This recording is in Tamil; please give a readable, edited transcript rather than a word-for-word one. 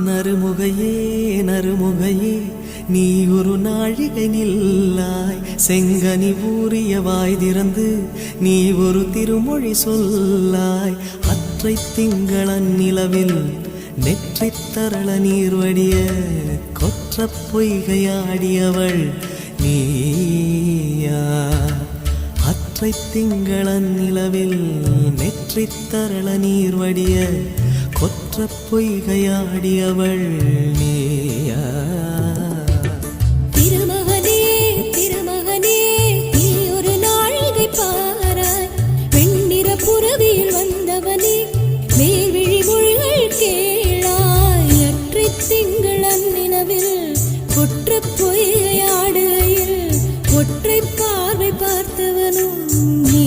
நறுமுகையே நறுமுகையே நீ ஒரு நாழிகை நில்லாய், செங்கனி ஊறிய வாய் திறந்து நீ ஒரு திருமொழி சொல்லாய். அற்றை திங்களன் நிலவில் நெற்றித் தரள நீர் வடிய கொற்ற பொய்கையாடியவள் நீயா. அற்றை திங்களன் நிலவில் நெற்றித் தரள நீர் வடிய கொற்ற பொய்கையாடியவள் நீயா. திருமகனே திருமகனே நீ ஒரு நாழிகை பாராய், வெண்ணிற புறவியில் வந்தவனே மேல்விழி மொழிகள் கேளாய். அற்றை திங்களன் நிலவில் கொற்ற பொய்கையாடுகையில் ஒற்றை பார்வை பார்த்தவனும் நீ.